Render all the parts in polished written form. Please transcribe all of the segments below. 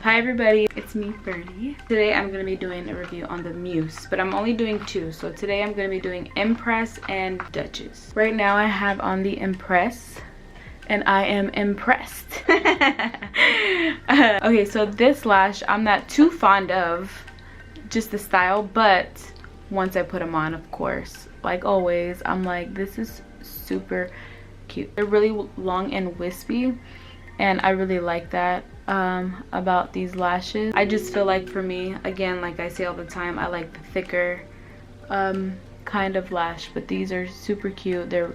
Hi everybody, it's me, Birdie. Today I'm going to be doing a review on the Muse, but I'm only doing two. So today I'm going to be doing Empress and Duchess. Right now I have on the Empress and I am impressed. Okay, so this lash I'm not too fond of, just the style, but once I put them on, of course, like always, I'm like, this is super cute. They're really long and wispy, and I really like that about these lashes. I just feel like, for me, again, like I say all the time, I like the thicker kind of lash, but these are super cute. They're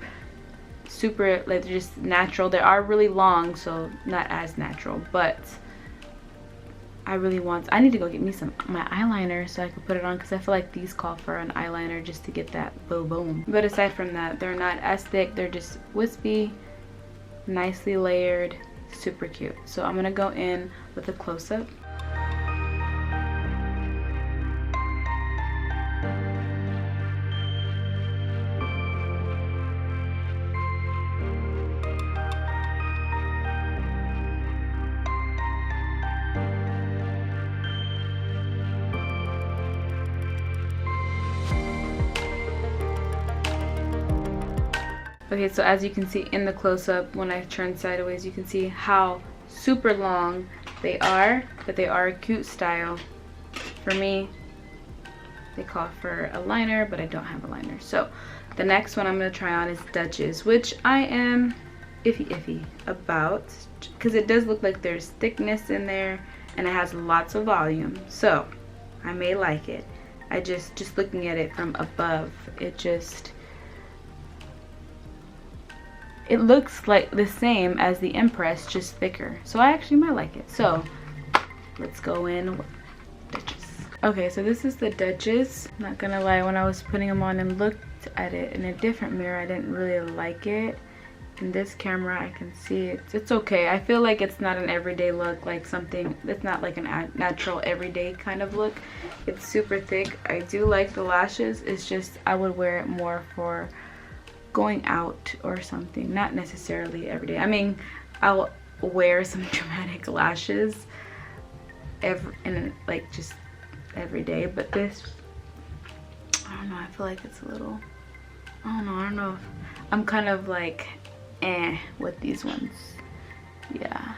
super, like, they're just natural. They are really long, so not as natural, but I need to go get me my eyeliner so I can put it on, because I feel like these call for an eyeliner just to get that boom boom. But aside from that, they're not as thick. They're just wispy, nicely layered, super cute. So I'm gonna go in with a close-up. Okay, so as you can see in the close-up, when I turn sideways, you can see how super long they are, but they are a cute style. For me, they call for a liner, but I don't have a liner. So the next one I'm going to try on is Duchess, which I am iffy about, because it does look like there's thickness in there and it has lots of volume. So I may like it. I just looking at it from above, it looks like the same as the Empress, just thicker. So I actually might like it. So let's go in with Duchess. Okay, so this is the Duchess. Not gonna lie, when I was putting them on and looked at it in a different mirror, I didn't really like it. In this camera, I can see it. It's okay. I feel like it's not an everyday look, like something, it's not like a natural everyday kind of look. It's super thick. I do like the lashes. It's just I would wear it more for going out or something, not necessarily every day. I mean, I'll wear some dramatic lashes like just every day, but this, I don't know, I feel like it's a little, I don't know if I'm kind of like with these ones. Yeah,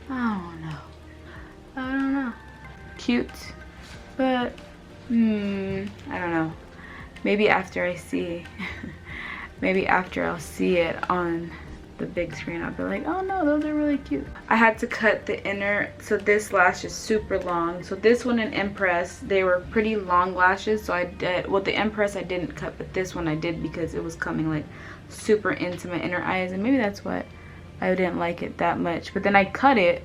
I don't know, cute, but I don't know. Maybe after I see, maybe after I'll see it on the big screen, I'll be like, oh no, those are really cute. I had to cut the inner, so this lash is super long. So this one and Empress, they were pretty long lashes. So I did, well, the Empress I didn't cut, but this one I did because it was coming like super into my inner eyes. And maybe that's what I didn't like it that much. But then I cut it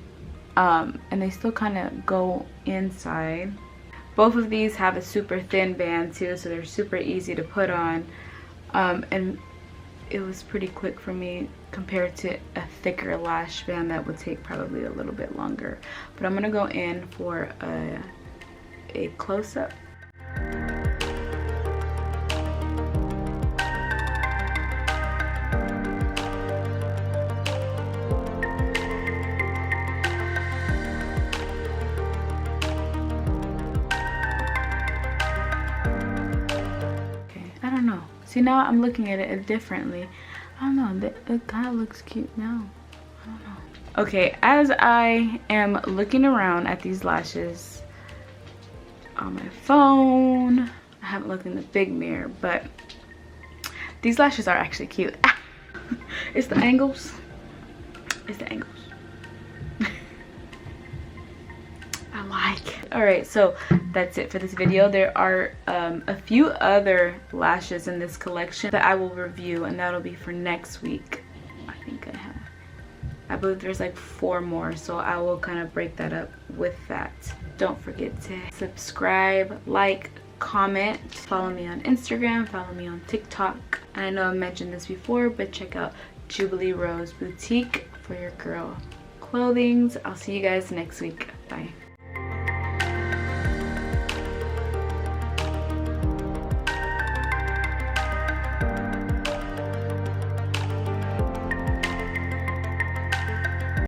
and they still kind of go inside. Both of these have a super thin band too, so they're super easy to put on. And it was pretty quick for me compared to a thicker lash band that would take probably a little bit longer. But I'm gonna go in for a close-up. See, now I'm looking at it differently. I don't know, it kind of looks cute now. I don't know. Okay, as I am looking around at these lashes on my phone, I haven't looked in the big mirror, but these lashes are actually cute. It's the angles. It's the angles. I like. Alright, so that's it for this video. There are a few other lashes in this collection that I will review, and that'll be for next week. I believe there's like 4 more, so I will kind of break that up with that. Don't forget to subscribe, like, comment, follow me on Instagram, follow me on TikTok. And I know I mentioned this before, but check out Jubilee Rose Boutique for your girl clothings. I'll see you guys next week. Bye.